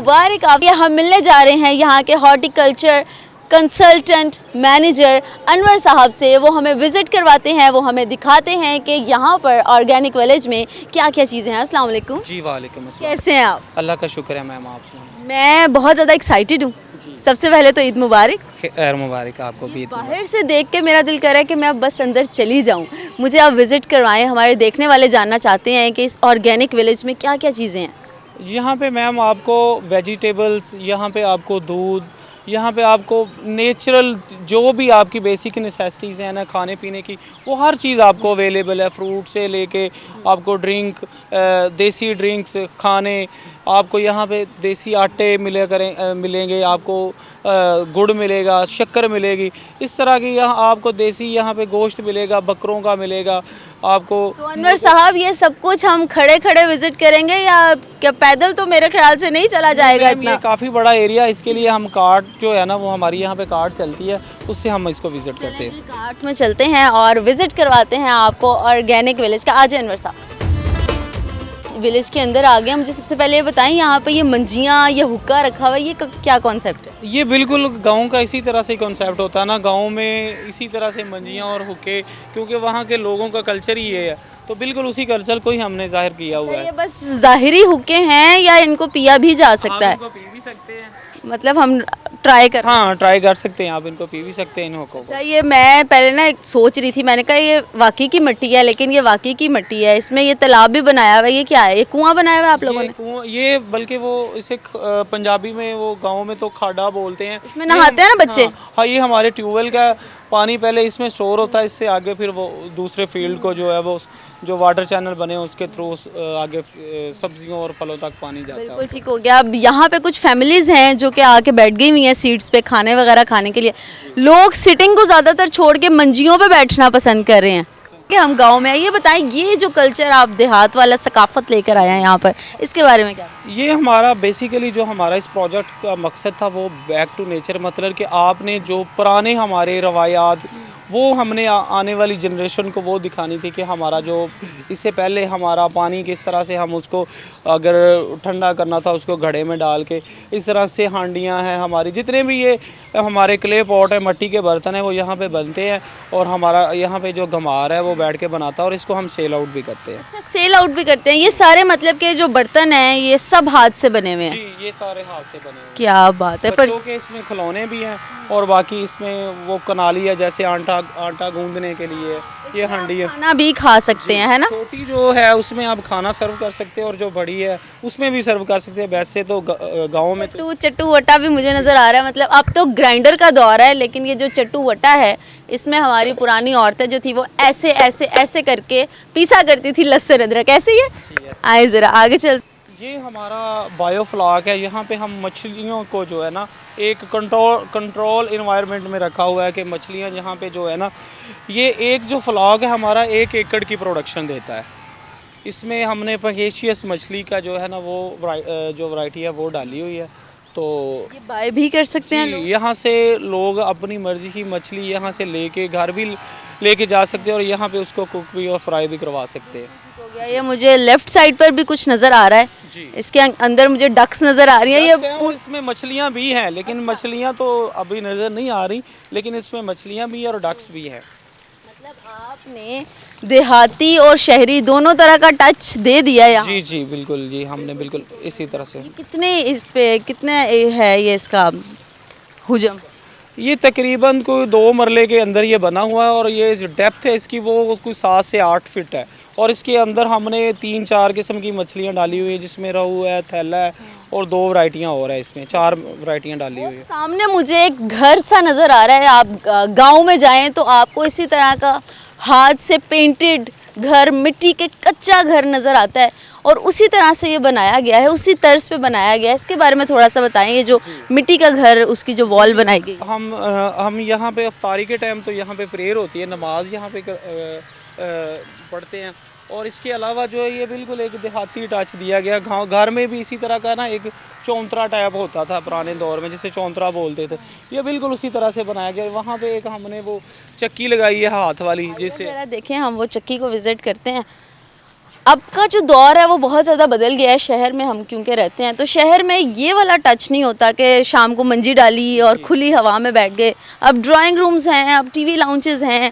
मुबारक। आप हम मिलने जा रहे हैं यहाँ के हॉर्टिकल्चर कंसल्टेंट मैनेजर अनवर साहब से। वो हमें विज़िट करवाते हैं, वो हमें दिखाते हैं कि यहाँ पर ऑर्गेनिक विलेज में क्या क्या चीज़ें हैं। अस्सलाम वालेकुम। जी वालेकुम अस्सलाम। कैसे हैं आप? अल्लाह का शुक्र है मैम, आप सुनाएं। मैं बहुत ज़्यादा एक्साइटेड हूँ। सबसे पहले तो ईद मुबारक। खैर मुबारक आपको भी। बाहर से देख के मेरा दिल कर रहा है कि मैं अब बस अंदर चली जाऊँ। मुझे आप विज़िट करवाएं। हमारे देखने वाले जानना चाहते हैं कि इस ऑर्गेनिक विलेज में क्या क्या चीज़ें हैं। यहाँ पे मैम आपको वेजिटेबल्स, यहाँ पे आपको दूध, यहाँ पे आपको नेचुरल जो भी आपकी बेसिक नेसेसिटीज़ हैं ना खाने पीने की, वो हर चीज़ आपको अवेलेबल है। फ्रूट से लेके आपको ड्रिंक, देसी ड्रिंक्स खाने, आपको यहाँ पे देसी आटे मिलेंगे, आपको गुड़ मिलेगा, शक्कर मिलेगी, इस तरह की यहाँ आपको देसी यहाँ पे गोश्त मिलेगा, बकरों का मिलेगा आपको। तो अनवर साहब ये सब कुछ हम खड़े खड़े विजिट करेंगे या क्या पैदल? तो मेरे ख्याल से नहीं चला जाएगा इतना। ये काफ़ी बड़ा एरिया, इसके लिए हम कार्ट जो है ना वो हमारी यहाँ पे कार्ट चलती है, उससे हम इसको विजिट करते हैं। कार्ट में चलते हैं और विजिट करवाते हैं आपको ऑर्गेनिक विलेज का। आज अनवर साहब विलेज के अंदर आ गए। मुझे सबसे पहले ये बताएं, यहाँ पे ये मंजियाँ, ये हुक्का रखा हुआ है, ये क्या कॉन्सेप्ट है? ये बिल्कुल गांव का इसी तरह से कॉन्सेप्ट होता है ना, गांव में इसी तरह से मंजियाँ और हुक्के, क्योंकि वहाँ के लोगों का कल्चर ही ये है, तो बिल्कुल उसी कल्चर को ही हमने जाहिर किया हुआ है। ये बस ज़ाहिरी हुक्के हैं या इनको पिया भी जा सकता है? इनको पी भी सकते हैं, मतलब हम ट्राई कर। हाँ ट्राई कर सकते हैं, आप इनको पी भी सकते हैं इन हुक्कों को। अच्छा, ये मैं पहले ना सोच रही थी, मैंने कहा ये वाकई की मिट्टी है, लेकिन ये वाकई की मिट्टी है। इसमें ये तालाब भी बनाया हुआ है। ये क्या है? ये कुआं बनाया हुआ है आप लोगों ने? ये बल्कि वो इसे पंजाबी में, वो गांव में तो खाड़ा बोलते हैं। इसमें नहाते हैं ना बच्चे? हाँ, ये हमारे ट्यूबवेल का पानी पहले इसमें स्टोर होता है, इससे आगे फिर वो दूसरे फील्ड को जो है वो जो वाटर चैनल बने हैं उसके थ्रू आगे सब्जियों और फलों तक पानी जाता है। बिल्कुल ठीक हो गया। अब यहाँ पे कुछ फैमिलीज़ हैं जो कि आके बैठ गई हुई हैं सीट्स पे खाने वगैरह खाने के लिए। लोग सिटिंग को ज़्यादातर छोड़ के मंजियों पे बैठना पसंद कर रहे हैं कि हम गांव में। ये बताएं, ये जो कल्चर आप देहात वाला सकाफत लेकर आए हैं यहाँ पर, इसके बारे में क्या? ये हमारा बेसिकली जो हमारा इस प्रोजेक्ट का मकसद था वो बैक टू नेचर, मतलब कि आपने जो पुराने हमारे रवायात वो हमने आने वाली जनरेशन को वो दिखानी थी कि हमारा जो इससे पहले हमारा पानी किस तरह से हम उसको अगर ठंडा करना था उसको घड़े में डाल के, इस तरह से हांडियाँ हैं हमारी, जितने भी ये हमारे क्ले पॉट है, मिट्टी के बर्तन हैं, वो यहाँ पे बनते हैं। और हमारा यहाँ पे जो घमार है वो बैठ के बनाता है और इसको हम सेल आउट भी करते हैं। अच्छा, सेल आउट भी करते हैं। ये सारे मतलब के जो बर्तन हैं ये सब हाथ से बने हुए हैं? जी, ये सारे हाथ से बने हुए। क्या बात है। बच्चों के इसमें खिलौने भी हैं और बाकी इसमें वो कनाली है, जैसे आटा गूंदने के लिए ये हंडी है। खाना भी खा सकते हैं, है ना? छोटी जो है उसमें आप खाना सर्व कर सकते हैं और जो बड़ी है उसमें भी सर्व कर सकते हैं। वैसे तो गाँव में तो चट्टू वट्टा भी मुझे नज़र आ रहा है। मतलब अब तो ग्राइंडर का दौर है, लेकिन ये जो चट्टू वट्टा है इसमें हमारी पुरानी औरतें जो थी वो ऐसे ऐसे ऐसे करके पीसा करती थी लहसुन अदरक। ऐसे ही है। आए ज़रा आगे चल। ये हमारा बायोफ्लाक है। यहाँ पे हम मछलियों को जो है ना एक कंट्रोल इन्वायरमेंट में रखा हुआ है कि मछलियाँ यहाँ पे जो है ना, ये एक जो फ्लाक है हमारा 1 एकड़ की प्रोडक्शन देता है। इसमें हमने पगेशियस मछली का जो है ना वो जो वैरायटी है वो डाली हुई है। तो ये बाय भी कर सकते हैं लोग? यहाँ से लोग अपनी मर्जी की मछली यहाँ से लेके घर भी लेके जा सकते हैं और यहाँ पे उसको कुक भी और फ्राई भी करवा सकते हैं। हो गया। ये मुझे लेफ्ट साइड पर भी कुछ नज़र आ रहा है जी। इसके अंदर मुझे डक्स नज़र आ रही हैं। ये और इसमें मछलियाँ भी हैं, लेकिन मछलियाँ तो अभी नज़र नहीं आ रही, लेकिन इसमें मछलियाँ भी और डक्स भी हैं। मतलब आपने देहाती और शहरी दोनों तरह का टच दे दिया यहाँ। जी जी बिल्कुल जी, हमने बिल्कुल इसी तरह से। कितने इस पे कितने है ये इसका हुजम? ये तकरीबन कोई 2 मरले के अंदर ये बना हुआ है और ये जो डेप्थ है इसकी वो कोई 7 से 8 फीट है। और इसके अंदर हमने 3-4 किस्म की मछलियाँ डाली हुई है, जिसमें रहू है, थैला है और 2 वैरायटियाँ और है। इसमें 4 वैरायटियाँ डाली हुई है। सामने मुझे एक घर सा नज़र आ रहा है। आप गांव में जाएं तो आपको इसी तरह का हाथ से पेंटेड घर, मिट्टी के कच्चा घर नज़र आता है और उसी तरह से ये बनाया गया है, उसी तर्ज पे बनाया गया है। इसके बारे में थोड़ा सा बताएं। ये जो मिट्टी का घर, उसकी जो वॉल बनाई गई। हम यहाँ पे इफ्तारी के टाइम तो यहाँ पे प्रेयर होती है, नमाज यहाँ पे पढ़ते हैं। और इसके अलावा जो है ये बिल्कुल एक देहाती टच दिया गया। गाँव घर में भी इसी तरह का ना एक चौंतरा टाइप होता था पुराने दौर में, जिसे चौंतरा बोलते थे, ये बिल्कुल उसी तरह से बनाया गया। वहाँ पे एक हमने वो चक्की लगाई है हाथ वाली, जिससे जरा देखें, हम वो चक्की को विज़िट करते हैं। अब का जो दौर है वो बहुत ज़्यादा बदल गया है शहर में, हम क्योंकि रहते हैं तो शहर में ये वाला टच नहीं होता कि शाम को मंजी डाली और खुली हवा में बैठ गए। अब ड्राइंग रूम्स हैं, अब टीवी लाउंजेस हैं।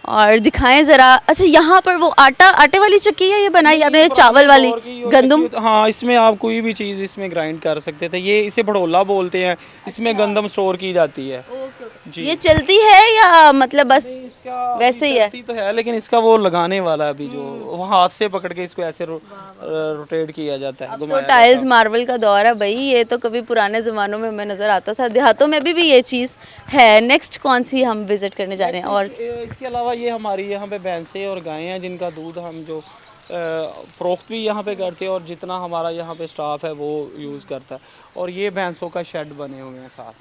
और दिखाएं ज़रा, अच्छा यहाँ पर वो आटे वाली चक्की है ये बनाई आपने, चावल वाली, गंदम? हाँ, इसमें आप कोई भी चीज़ इसमें ग्राइंड कर सकते थे। ये इसे भड़ोला बोलते हैं, इसमें गंदम स्टोर की जाती है। जी। ये चलती है या मतलब बस वैसे ही है? चलती तो है, लेकिन इसका वो लगाने वाला अभी जो वो हाथ से पकड़ के इसको ऐसे रोटेट किया जाता है, अब तो घुमाया टाइल्स मार्बल का दौर है भाई, ये तो कभी पुराने ज़मानों में हमें नज़र आता था, देहातों में भी ये चीज़ है। नेक्स्ट कौन सी हम विज़िट करने जा रहे हैं? और इसके अलावा ये हमारी यहाँ पे भैंसें और गायें हैं जिनका दूध हम जो फ़रोख्त भी यहाँ पे करते हैं और जितना हमारा यहाँ पे स्टाफ है वो यूज़ करता है। और ये भैंसों का शेड बने हुए हैं साथ।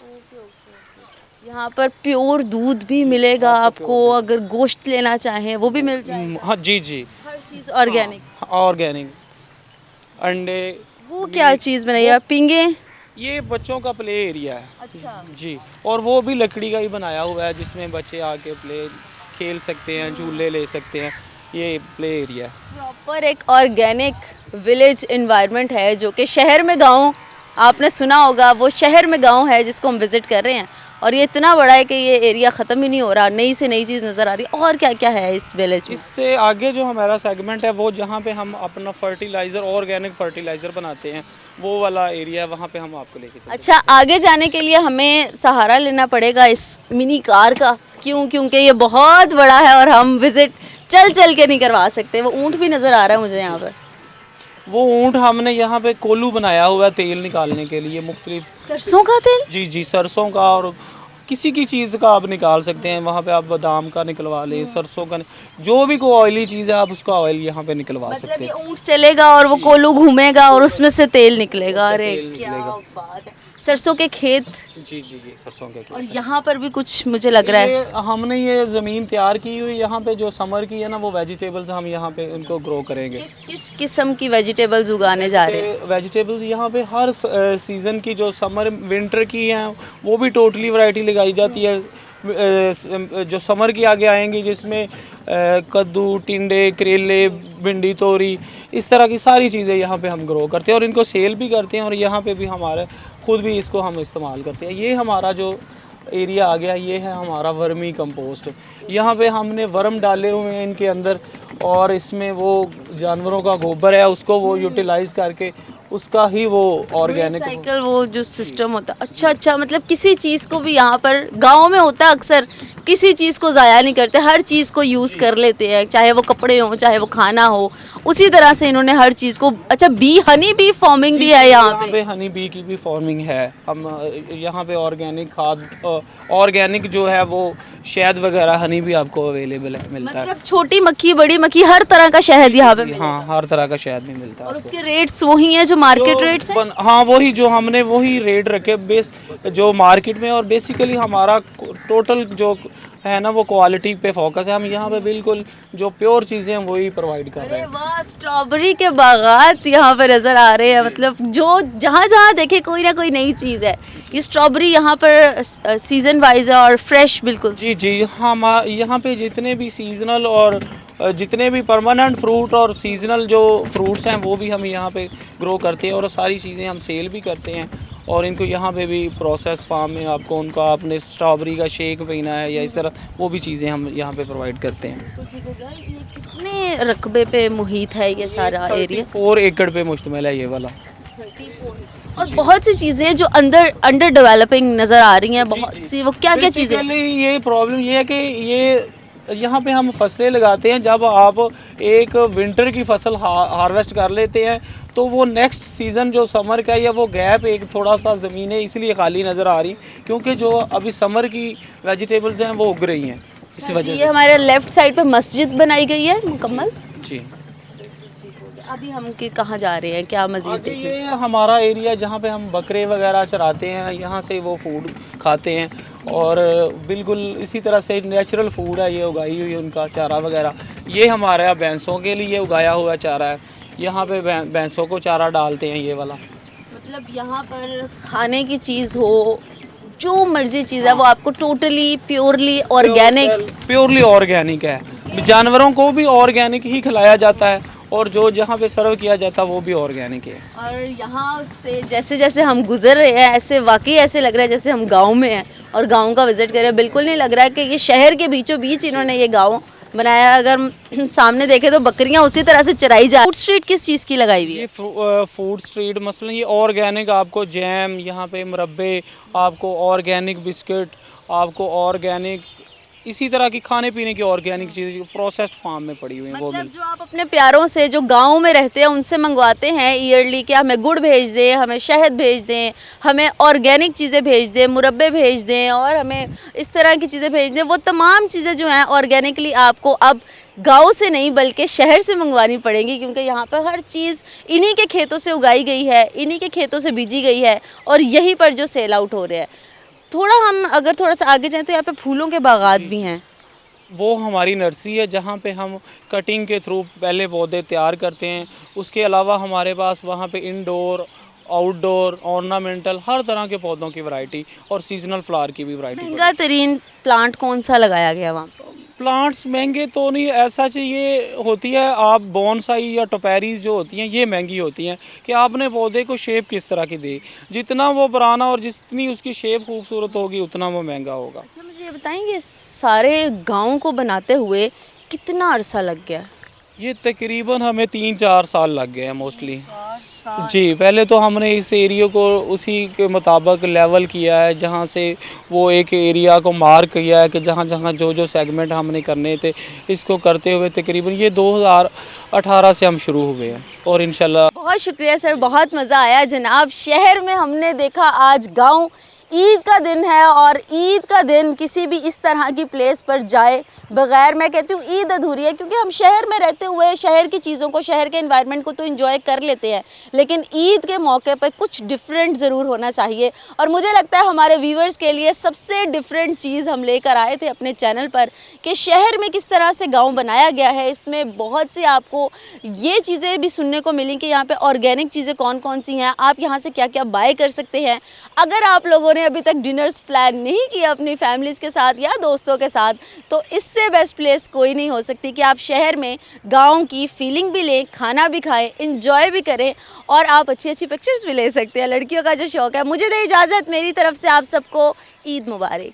यहाँ पर प्योर दूध भी मिलेगा आपको, अगर गोश्त लेना चाहें वो भी मिल जाएगा? हाँ जी जी, हर चीज़ ऑर्गेनिक। ऑर्गेनिक। अंडे, वो क्या चीज़ बनाई है? पींगे? ये बच्चों का प्ले एरिया है। अच्छा। जी, और वो भी लकड़ी का ही बनाया हुआ है जिसमें बच्चे आके खेल सकते हैं, झूले ले सकते हैं। ये प्ले एरिया है। प्रॉपर एक ऑर्गेनिक विलेज एनवायरनमेंट है, जो कि शहर में गांव, आपने सुना होगा वो शहर में गांव है जिसको हम विज़िट कर रहे हैं। और ये इतना बड़ा है कि ये एरिया ख़त्म ही नहीं हो रहा, नई से नई चीज़ नज़र आ रही है। और क्या क्या है इस विलेज में? इससे आगे जो हमारा सेगमेंट है वो जहाँ पे हम अपना फर्टिलाइज़र, ऑर्गेनिक फर्टिलाइज़र बनाते हैं, वो वाला एरिया है, वहाँ पे हम आपको लेके चलेंगे। अच्छा, आगे जाने के लिए हमें सहारा लेना पड़ेगा इस मिनी कार का, क्यों? क्योंकि ये बहुत बड़ा है और हम विज़िट चल चल के नहीं करवा सकते। वो ऊँट भी नज़र आ रहा है मुझे यहाँ पर। वो ऊँट हमने यहाँ पे कोल्लू बनाया हुआ है तेल निकालने के लिए, मुख्तलिफ। सरसों का तेल? जी जी, सरसों का और किसी की चीज़ का आप निकाल सकते हैं। वहाँ पे आप बादाम का निकलवा लें, सरसों का, जो भी कोई ऑयली चीज़ है आप उसका ऑयल यहाँ पे निकलवा मतलब सकते ये हैं। ऊँट चलेगा और वो कोल्हू घूमेगा और उसमें से तेल निकलेगा। अरे तेल क्या निकलेगा। बात है! सरसों के खेत, जी जी जी, सरसों के और खेत। यहाँ पर भी कुछ मुझे लग रहा है। ये हमने ये ज़मीन तैयार की हुई यहाँ पे, जो समर की है ना, वो वेजिटेबल्स हम यहाँ पे उनको ग्रो करेंगे। किस किस किस्म की वेजिटेबल्स उगाने जा रहे हैं? वेजिटेबल्स यहाँ पे हर सीज़न की, जो समर विंटर की हैं वो भी टोटली वैरायटी लगाई जाती है। जो समर की आगे आएंगी जिसमें कद्दू, टिंडे, करेले, भिंडी, तोरी, इस तरह की सारी चीज़ें यहाँ पे हम ग्रो करते हैं और इनको सेल भी करते हैं। और यहाँ पे भी हमारे खुद भी इसको हम इस्तेमाल करते हैं। ये हमारा जो एरिया आ गया, ये है हमारा वर्मी कंपोस्ट। यहाँ पे हमने वर्म डाले हुए हैं इनके अंदर, और इसमें वो जानवरों का गोबर है उसको वो यूटिलाइज करके उसका ही वो ऑर्गेनिक साइकिल, वो जो सिस्टम होता है। अच्छा अच्छा, मतलब किसी चीज़ को भी यहाँ पर गांव में होता है अक्सर, किसी चीज़ को ज़ाया नहीं करते, हर चीज़ को यूज़ कर लेते हैं, चाहे वो कपड़े हो चाहे वो खाना हो। उसी तरह से इन्होंने हर चीज़ को, अच्छा हनी बी फार्मिंग भी है यहाँ पे? हनी बी की भी फार्मिंग है। हम यहाँ पे ऑर्गेनिक खाद, ऑर्गेनिक जो है वो शहद वगैरह हनी भी आपको अवेलेबल है, मिलता है। मतलब छोटी मक्खी, बड़ी मक्खी, हर तरह का शहद यहाँ पे मिलता है। हाँ, हर तरह का शहद भी मिलता है और आपको। उसके रेट्स वही हैं जो मार्केट रेट्स हैं? हाँ, वही जो हमने वही रेट रखे बेस जो मार्केट में। और बेसिकली हमारा टोटल जो है ना वो क्वालिटी पे फोकस है। हम यहाँ पे बिल्कुल जो प्योर चीज़ें हैं वही प्रोवाइड कर रहे अरे हैं। वाह, स्ट्रॉबेरी के बागात यहाँ पे नज़र आ रहे हैं। मतलब जो जहाँ जहाँ देखे कोई ना कोई नई चीज़ है। ये स्ट्रॉबेरी यहाँ पर सीज़न वाइज है और फ्रेश बिल्कुल। जी जी, हम यहाँ पे जितने भी सीजनल और जितने भी परमानेंट फ्रूट और सीजनल जो फ्रूट्स हैं वो भी हम यहाँ पे ग्रो करते हैं और सारी चीज़ें हम सेल भी करते हैं। और इनको यहाँ पे भी प्रोसेस फार्म में आपको उनका आपने स्ट्रॉबेरी का शेक पीना है या इस तरह वो भी चीज़ें हम यहाँ पे प्रोवाइड करते हैं। तो ठीक हो गया। ये कितने रकबे पे मुहित है ये सारा एरिया? 4 एकड़ पे मुश्तमिल है ये वाला। 34। और बहुत सी चीज़ें जो अंडर डेवलपिंग नज़र आ रही हैं, बहुत सी। वो क्या क्या चीज़ें? बेसिकली ये प्रॉब्लम ये है कि ये यहाँ पे हम फसलें लगाते हैं। जब आप एक विंटर की फसल हार्वेस्ट कर लेते हैं तो वो नेक्स्ट सीज़न जो समर का या वो गैप एक थोड़ा सा ज़मीनें इसलिए खाली नज़र आ रही क्योंकि जो अभी समर की वेजिटेबल्स हैं वो उग रही हैं इस वजह ये से। हमारे लेफ्ट साइड पे मस्जिद बनाई गई है मुकम्मल। जी, अभी हम कहाँ जा रहे हैं, क्या मज़ीद आगे देखें? ये हमारा एरिया जहाँ पे हम बकरे वगैरह चराते हैं, यहाँ से वो फूड खाते हैं और बिल्कुल इसी तरह से नेचुरल फूड है ये, उगाई हुई उनका चारा वगैरह। ये हमारा भैंसों के लिए उगाया हुआ चारा है। यहाँ पे भैंसों को चारा डालते हैं ये वाला। मतलब यहाँ पर खाने की चीज़ हो, जो मर्जी चीज़ है वो आपको totally purely organic. Purely organic है। जानवरों को भी ऑर्गेनिक ही खिलाया जाता है और जो जहाँ पे सर्व किया जाता है वो भी ऑर्गेनिक है। और यहाँ से जैसे जैसे हम गुजर रहे हैं ऐसे वाकई ऐसे लग रहा है जैसे हम गांव में हैं और गांव का विजिट कर रहे हैं। बिल्कुल नहीं लग रहा है कि ये शहर के बीचों बीच इन्होंने ये गांव बनाया। अगर सामने देखें तो बकरियां उसी तरह से चराई जा। फूड स्ट्रीट किस चीज़ की लगाई हुई है? ये फूड स्ट्रीट मसलन ये ऑर्गेनिक, आपको जैम यहाँ पे, मुरब्बे, आपको ऑर्गेनिक बिस्किट, आपको ऑर्गेनिक इसी तरह की खाने पीने की ऑर्गेनिक चीज़ प्रोसेस्ड फार्म में पड़ी हुई है वो मतलब जो आप अपने प्यारों से जो गांव में रहते हैं उनसे मंगवाते हैं ईयरली कि हमें गुड़ भेज दें, हमें शहद भेज दें, हमें ऑर्गेनिक चीज़ें भेज दें, मुरब्बे भेज दें और हमें इस तरह की चीज़ें भेज दें। वो तमाम चीज़ें जो हैं ऑर्गेनिकली आपको अब गांव से नहीं बल्कि शहर से मंगवानी पड़ेंगी, क्योंकि यहाँ पर हर चीज़ इन्हीं के खेतों से उगाई गई है, इन्हीं के खेतों से बीजी गई है और यहीं पर जो सेल आउट हो रहे हैं। अगर थोड़ा सा आगे जाएं तो यहाँ पे फूलों के बागात भी हैं। वो हमारी नर्सरी है जहाँ पे हम कटिंग के थ्रू पहले पौधे तैयार करते हैं। उसके अलावा हमारे पास वहाँ पे इंडोर, आउटडोर, ऑर्नामेंटल हर तरह के पौधों की वैरायटी और सीजनल फ्लावर की भी वैरायटी। महंगा तरीन प्लांट कौन सा लगाया गया वहाँ पे? प्लांट्स महंगे तो नहीं, ऐसा चाहिए होती है आप बोनसाई या टोपेरीज जो होती हैं ये महंगी होती हैं कि आपने पौधे को शेप किस तरह की दी। जितना वो पुराना और जितनी उसकी शेप खूबसूरत होगी उतना वो महंगा होगा। अच्छा मुझे ये बताएंगे सारे गांव को बनाते हुए कितना अरसा लग गया? ये तकरीबन हमें 3-4 साल लग गए हैं मोस्टली जी। पहले तो हमने इस एरिया को उसी के मुताबिक लेवल किया है, जहाँ से वो एक एरिया को मार्क किया है कि जहाँ जहाँ जो जो सेगमेंट हमने करने थे इसको करते हुए तकरीबन ये 2018 से हम शुरू हुए हैं और इंशाल्लाह। बहुत शुक्रिया सर, बहुत मज़ा आया जनाब। शहर में हमने देखा, आज गांव ईद का दिन है और ईद का दिन किसी भी इस तरह की प्लेस पर जाए बगैर, मैं कहती हूँ ईद अधूरी है, क्योंकि हम शहर में रहते हुए शहर की चीज़ों को, शहर के एनवायरनमेंट को तो एंजॉय कर लेते हैं, लेकिन ईद के मौके पर कुछ डिफरेंट ज़रूर होना चाहिए। और मुझे लगता है हमारे व्यूवर्स के लिए सबसे डिफरेंट चीज़ हम लेकर आए थे अपने चैनल पर कि शहर में किस तरह से गाँव बनाया गया है। इसमें बहुत सी आपको ये चीज़ें भी सुनने को मिली कि यहाँ पर ऑर्गेनिक चीज़ें कौन कौन सी हैं, आप यहाँ से क्या क्या बाय कर सकते हैं। अगर आप लोगों ने अभी तक डिनर्स प्लान नहीं किया अपनी फैमिलीज़ के साथ या दोस्तों के साथ, तो इससे बेस्ट प्लेस कोई नहीं हो सकती कि आप शहर में गांव की फीलिंग भी लें, खाना भी खाएं, एंजॉय भी करें और आप अच्छी अच्छी पिक्चर्स भी ले सकते हैं। लड़कियों का जो शौक़ है। मुझे दे इजाज़त, मेरी तरफ से आप सबको ईद मुबारक।